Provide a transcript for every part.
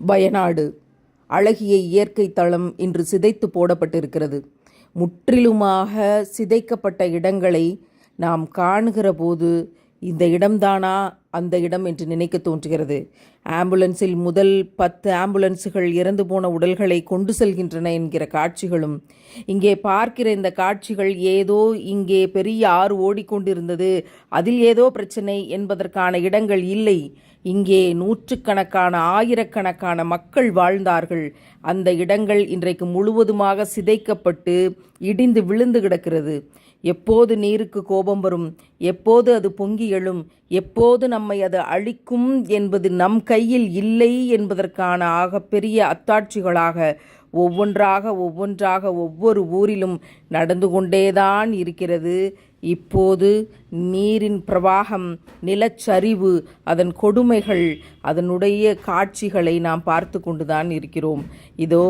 வயநாடு அழகிய இயற்கை தளம் இன்று சிதைத்து போடப்பட்டிருக்கிறது. முற்றிலுமாக சிதைக்கப்பட்ட இடங்களை நாம் காணுகிற போது இந்த இடம்தானா அந்த இடம் என்று நினைக்க தோன்றுகிறது. ஆம்புலன்ஸில் முதல் 10 ஆம்புலன்ஸுகள் இறந்து போன உடல்களை கொண்டு செல்கின்றன என்கிற காட்சிகளும், இங்கே பார்க்கிற இந்த காட்சிகள் ஏதோ இங்கே பெரிய ஆறு ஓடிக்கொண்டிருந்தது, அதில் ஏதோ பிரச்சனை என்பதற்கான இடங்கள் இல்லை. இங்கே நூற்றுக்கணக்கான ஆயிரக்கணக்கான மக்கள் வாழ்ந்தார்கள். அந்த இடங்கள் இன்றைக்கு முழுவதுமாக சிதைக்கப்பட்டு இடிந்து விழுந்து கிடக்கிறது. எப்போது நீருக்கு கோபம் வரும், எப்போது அது பொங்கி எழும், எப்போது நம்மை அது அழிக்கும் என்பது நம் கையில் இல்லை என்பதற்கான ஆகப்பெரிய அத்தாட்சிகளாக ஒவ்வொன்றாக ஒவ்வொரு ஊரிலும் நடந்து கொண்டேதான் இருக்கிறது. இப்போது நீரின் பிரவாகம், நிலச்சரிவு, அதன் கொடுமைகள், அதனுடைய காட்சிகளை நாம் பார்த்து கொண்டுதான் இருக்கிறோம். இதோ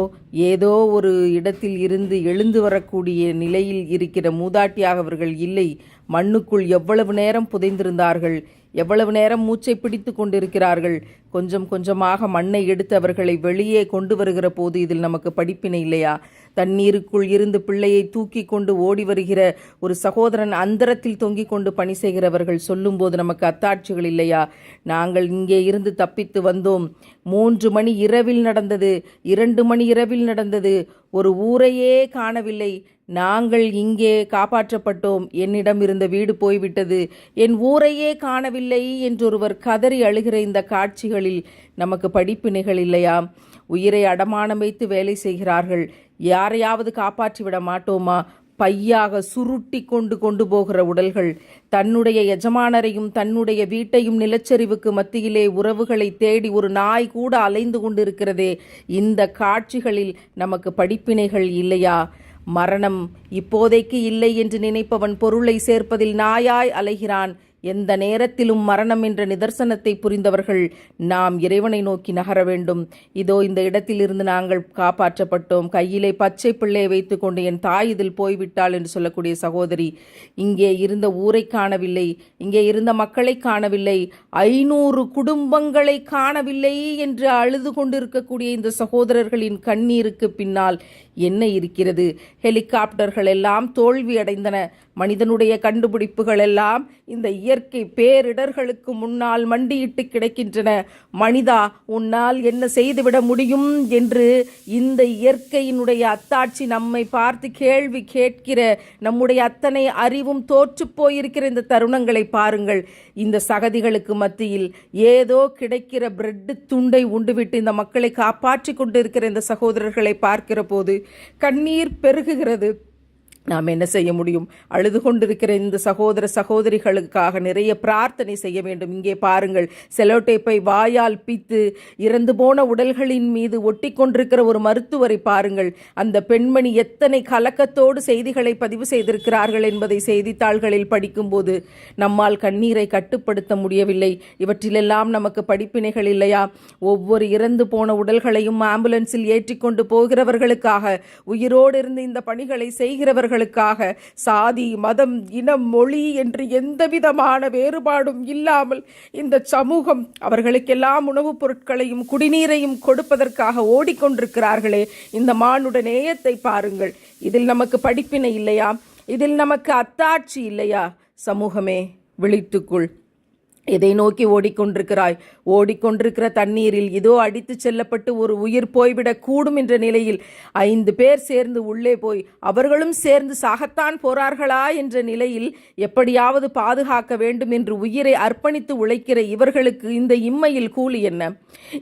ஏதோ ஒரு இடத்தில் இருந்து எழுந்து வரக்கூடிய நிலையில் இருக்கிற மூதாட்டியாக அவர்கள் இல்லை. மண்ணுக்குள் எவ்வளவு நேரம் புதைந்திருந்தார்கள், எவ்வளவு நேரம் மூச்சை பிடித்து கொண்டிருக்கிறார்கள். கொஞ்சம் கொஞ்சமாக மண்ணை எடுத்து அவர்களை வெளியே கொண்டு வருகிற போது இதில் நமக்கு படிப்பினை இல்லையா? தண்ணீருக்குள் இருந்து பிள்ளையை தூக்கி கொண்டு ஓடி வருகிற ஒரு சகோதரன் அந்தரத்தில் தொங்கிக் கொண்டு பணி செய்கிறவர்கள் சொல்லும்போது நமக்கு அத்தாட்சிகள் இல்லையா? நாங்கள் இங்கே இருந்து தப்பித்து வந்தோம். 3 மணி இரவில் நடந்தது, 2 மணி இரவில் நடந்தது, ஒரு ஊரையே காணவில்லை. நாங்கள் இங்கே காப்பாற்றப்பட்டோம். என்னிடம் இருந்த வீடு போய்விட்டது, என் ஊரையே காணவில்லை என்றொருவர் கதறி அழுகிற இந்த காட்சிகளில் நமக்கு படிப்பினைகள் இல்லையா? உயிரை அடமானம் வைத்து வேலை செய்கிறார்கள். யாரையாவது காப்பாற்றி விட மாட்டோமா? பையாக சுருட்டி கொண்டு போகிற உடல்கள், தன்னுடைய எஜமானரையும் தன்னுடைய வீட்டையும் நிலச்சரிவுக்கு மத்தியிலே உறவுகளை தேடி ஒரு நாய் கூட அலைந்து கொண்டிருக்கிறதே, இந்த காட்சிகளில் நமக்கு படிப்பினைகள் இல்லையா? மரணம் இப்போதைக்கு இல்லை என்று நினைப்பவன் பொருளை சேர்ப்பதில் நாயாய் அலைகிறான். எந்த நேரத்திலும் மரணம் என்ற நிதர்சனத்தை புரிந்தவர்கள் நாம் இறைவனை நோக்கி நகர வேண்டும். இதோ இந்த இடத்திலிருந்து நாங்கள் காப்பாற்றப்பட்டோம். கையிலே பச்சை பிள்ளையை வைத்து கொண்டு என் தாய் இதில் போய்விட்டாள் என்று சொல்லக்கூடிய சகோதரி, இங்கே இருந்த ஊரை காணவில்லை, இங்கே இருந்த மக்களை காணவில்லை, 500 குடும்பங்களை காணவில்லை என்று அழுது கொண்டிருக்கக்கூடிய இந்த சகோதரர்களின் கண்ணீருக்கு பின்னால் என்ன இருக்கிறது? ஹெலிகாப்டர்கள் எல்லாம் தோல்வி அடைந்தன. மனிதனுடைய கண்டுபிடிப்புகள் எல்லாம் இந்த இயற்கை பேரிடர்களுக்கு முன்னால் மண்டியிட்டு கிடக்கின்றன. மனிதா, உன்னால் என்ன செய்துவிட முடியும் என்று இந்த இயற்கையினுடைய அத்தாட்சி நம்மை பார்த்து கேள்வி கேட்கிற நம்முடைய அத்தனை அறிவும் தோற்று போயிருக்கிற இந்த தருணங்களை பாருங்கள். இந்த சகதிகளுக்கு மத்தியில் ஏதோ கிடைக்கிற பிரெட் துண்டை உண்டுவிட்டு இந்த மக்களை காப்பாற்றி கொண்டிருக்கிற இந்த சகோதரர்களை பார்க்கிற போது கண்ணீர் பெருகுகிறது. நாம் என்ன செய்ய முடியும்? அழுது கொண்டிருக்கிற இந்த சகோதர சகோதரிகளுக்காக நிறைய பிரார்த்தனை செய்ய வேண்டும். இங்கே பாருங்கள், செலோடேப்பை வாயால் பித்து இறந்து போன உடல்களின் மீது ஒட்டி கொண்டிருக்கிற ஒரு மருத்துவரை பாருங்கள். அந்த பெண்மணி எத்தனை கலக்கத்தோடு செய்திகளை பதிவு செய்திருக்கிறார்கள் என்பதை செய்தித்தாள்களில் படிக்கும்போது நம்மால் கண்ணீரை கட்டுப்படுத்த முடியவில்லை. இவற்றிலெல்லாம் நமக்கு படிப்பினைகள் இல்லையா? ஒவ்வொரு இறந்து போன உடல்களையும் ஆம்புலன்ஸில் ஏற்றிக்கொண்டு போகிறவர்களுக்காக, உயிரோடு இருந்து இந்த பணிகளை செய்கிறவர்கள் சாதி, மதம், இனம், மொழி என்று எந்த விதமான வேறுபாடும் இல்லாமல் இந்த சமூகம் அவர்களுக்கெல்லாம் உணவுப் பொருட்களையும் குடிநீரையும் கொடுப்பதற்காக ஓடிக்கொண்டிருக்கிறார்களே, இந்த மானுட நேயத்தை பாருங்கள். இதில் நமக்கு படிப்பினை இல்லையா? இதில் நமக்கு அத்தாட்சி இல்லையா? சமூகமே, விழித்துக்குள். எதை நோக்கி ஓடிக்கொண்டிருக்கிறாய்? ஓடிக்கொண்டிருக்கிற தண்ணீரில் இதோ அடித்து செல்லப்பட்டு ஒரு உயிர் போய்விடக் கூடும் என்ற நிலையில் 5 பேர் சேர்ந்து உள்ளே போய் அவர்களும் சேர்ந்து சாகத்தான் போறார்களா என்ற நிலையில் எப்படியாவது பாதுகாக்க வேண்டும் என்று உயிரை அர்ப்பணித்து உழைக்கிற இவர்களுக்கு இந்த இம்மையில் கூலி என்ன?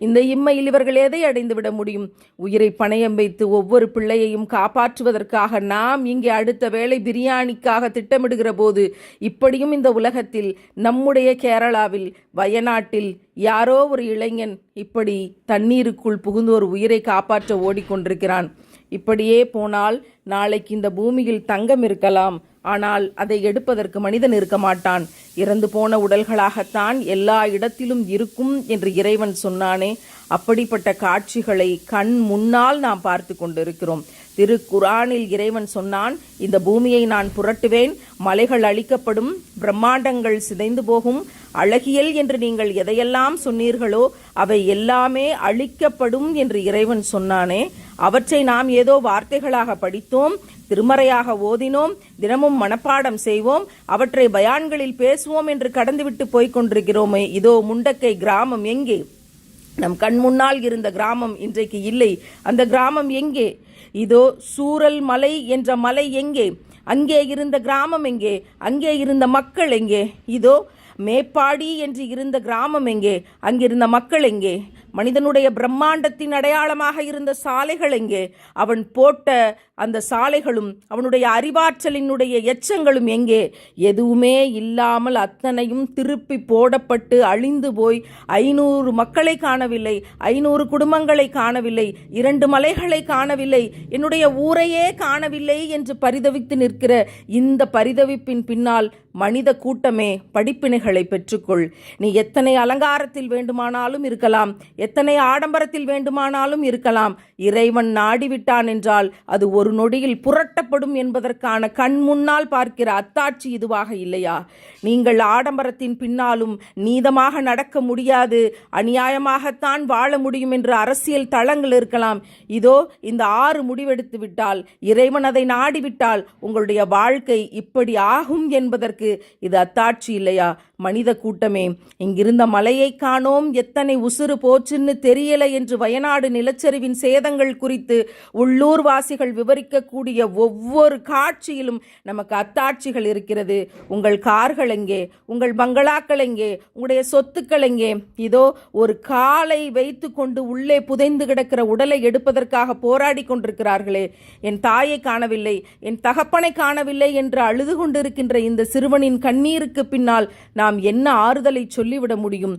இந்த இம்மையில் இவர்கள் எதை அடைந்து விட முடியும்? உயிரை பணயம் வைத்து ஒவ்வொரு பிள்ளையையும் காப்பாற்றுவதற்காக நாம் இங்கே அடுத்த வேளை பிரியாணிக்காக திட்டமிடுகிற போது இப்படியும் இந்த உலகத்தில் நம்முடைய கேரளாவில், வயநாட்டில் யாரோ ஒரு இளைஞன் இப்படி தண்ணீருக்குள் புகுந்து ஒரு உயிரை காப்பாற்ற ஓடிக்கொண்டிருக்கிறான். இப்படியே போனால் நாளைக்கு இந்த பூமியில் தங்கம் இருக்கலாம், ஆனால் அதை எடுப்பதற்கு மனிதன் இருக்க மாட்டான். இறந்து போன உடல்களாகத்தான் எல்லா இடத்திலும் இருக்கும் என்று இறைவன் சொன்னானே, அப்படிப்பட்ட காட்சிகளை கண் முன்னால் நாம் பார்த்து கொண்டிருக்கிறோம். திருக்குரானில் இறைவன் சொன்னான், இந்த பூமியை நான் புரட்டுவேன், மலைகள் அழிக்கப்படும், பிரம்மாண்டங்கள் சிதைந்து போகும், அழகியல் என்று நீங்கள் எதையெல்லாம் சொன்னீர்களோ அவை எல்லாமே அழிக்கப்படும் என்று இறைவன் சொன்னானே. அவற்றை நாம் ஏதோ வார்த்தைகளாக படித்தோம், திருமறையாக ஓதினோம், தினமும் மனப்பாடம் செய்வோம், அவற்றை பயான்களில் பேசுவோம் என்று கடந்துவிட்டு போய்கொண்டிருக்கிறோமே. இதோ முண்டக்கை கிராமம் எங்கே? நம் கண் முன்னால் இருந்த கிராமம் இன்றைக்கு இல்லை. அந்த கிராமம் எங்கே? இதோ சூரல் மலை என்ற மலை எங்கே? அங்கே இருந்த கிராமம் எங்கே? அங்கே இருந்த மக்கள் எங்கே? இதோ மேப்பாடி என்று இருந்த கிராமம் எங்கே? அங்கிருந்த மக்கள் எங்கே? மனிதனுடைய பிரம்மாண்டத்தின் அடையாளமாக இருந்த சாலைகள் எங்கே? அவன் போட்ட அந்த சாலைகளும் அவனுடைய அறிவாற்றலினுடைய எச்சங்களும் எங்கே? எதுவுமே இல்லாமல் அத்தனையும் திருப்பி போடப்பட்டு அழிந்து போய் 500 மக்களை காணவில்லை, 500 குடும்பங்களை காணவில்லை, 2 மலைகளை காணவில்லை, என்னுடைய ஊரையே காணவில்லை என்று பரிதவித்து நிற்கிற இந்த பரிதவிப்பின் பின்னால் மனித கூட்டமே படிப்பினைகளை பெற்றுக்கொள். நீ எத்தனை அலங்காரத்தில் வேண்டுமானாலும் இருக்கலாம், எத்தனை ஆடம்பரத்தில் வேண்டுமானாலும் இருக்கலாம், இறைவன் நாடிவிட்டான் என்றால் அது ஒரு நொடியில் புரட்டப்படும் என்பதற்கான கண் முன்னால் பார்க்கிற அத்தாட்சி இதுவாக இல்லையா? நீங்கள் ஆடம்பரத்தின் பின்னாலும் நீதமாக நடக்க முடியாது, அநியாயமாகத்தான் வாழ முடியும் என்று அரசியல் தளங்கள் இருக்கலாம். இதோ இந்த 6 முடிவெடுத்து விட்டால், இறைவன் அதை நாடிவிட்டால் உங்களுடைய வாழ்க்கை இப்படி ஆகும் என்பதற்கு இது அத்தாட்சி இல்லையா? மனித கூட்டமே, இங்கிருந்த மலையை காணோம், எத்தனை உசுறு போச்சுன்னு தெரியல என்று வயநாடு நிலச்சரிவின் சேதங்கள் குறித்து உள்ளூர் வாசிகள் விவரிக்கக்கூடிய ஒவ்வொரு காட்சியிலும் நமக்கு அத்தாட்சிகள் இருக்கிறது. உங்கள் கார்கள் எங்கே? உங்கள் பங்களாக்கள் எங்கே? உங்களுடைய சொத்துக்கள் எங்கே? இதோ ஒரு காலை வைத்து கொண்டு உள்ளே புதைந்து கிடக்கிற உடலை எடுப்பதற்காக போராடி கொண்டிருக்கிறார்களே. என் தாயை காணவில்லை, என் தகப்பனை காணவில்லை என்று அழுது கொண்டிருக்கின்ற இந்த சிறுவனின் கண்ணீருக்கு பின்னால் நாம் என்ன ஆறுதலை சொல்லிவிட முடியும்?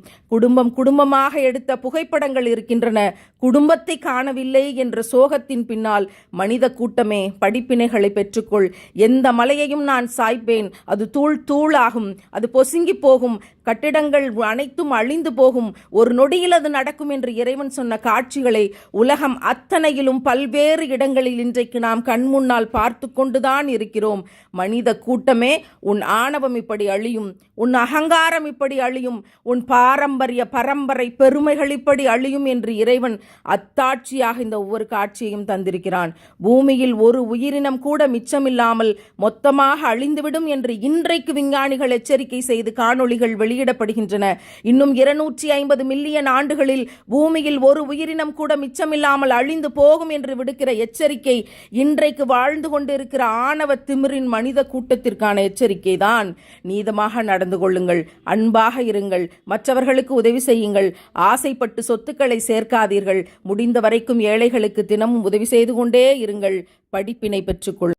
குடும்பமாக எடுத்த புகைப்படங்கள் இருக்கின்றன, குடும்பத்தை காணவில்லை என்ற சோகத்தின் பின்னால் மனித கூட்டமே படிப்பினைகளை பெற்றுக்கொள். எந்த மலையையும் நான் சாய்ப்பேன், அது தூள் தூளாகும், அது பொசுங்கி போகும், கட்டிடங்கள் அனைத்தும் அழிந்து போகும், ஒரு நொடியில் அது நடக்கும் என்று இறைவன் சொன்ன காட்சிகளை உலகம் அத்தனையிலும் பல்வேறு இடங்களில் இன்றைக்கு நாம் கண்முன்னால் பார்த்து கொண்டுதான் இருக்கிறோம். மனித கூட்டமே, உன் ஆணவம் இப்படி அழியும், உன் அகங்காரம் இப்படி அழியும், உன் பாரம்பரிய பரம்பரை பெருமைகள் இப்படி அழியும் என்று இறைவன் அத்தாட்சியாக இந்த ஒவ்வொரு காட்சியையும் தந்திருக்கிறான். பூமியில் ஒரு உயிரினம் கூட மிச்சமில்லாமல் மொத்தமாக அழிந்துவிடும் என்று இன்றைக்கு விஞ்ஞானிகள் எச்சரிக்கை செய்து காணொளிகள் வெளியிடப்படுகின்றன. இன்னும் 250 மில்லியன் ஆண்டுகளில் பூமியில் ஒரு உயிரினம் கூட மிச்சமில்லாமல் அழிந்து போகும் என்று விடுக்கிற எச்சரிக்கை இன்றைக்கு வாழ்ந்து கொண்டிருக்கிற ஆணவ திமிரின் மனித கூட்டத்திற்கான எச்சரிக்கை தான். நீதமாக நடந்து கொள்ளுங்கள், அன்பாக இருங்கள், மற்றவர்களுக்கு உதவி செய்யுங்கள், ஆசைப்பட்டு சொத்துக்களை சேர்க்காதீர்கள், முடிந்த வரைக்கும் ஏழைகளுக்கு தினமும் உதவி செய்து கொண்டே இருங்கள், படிப்பினை பெற்றுக்கொள்.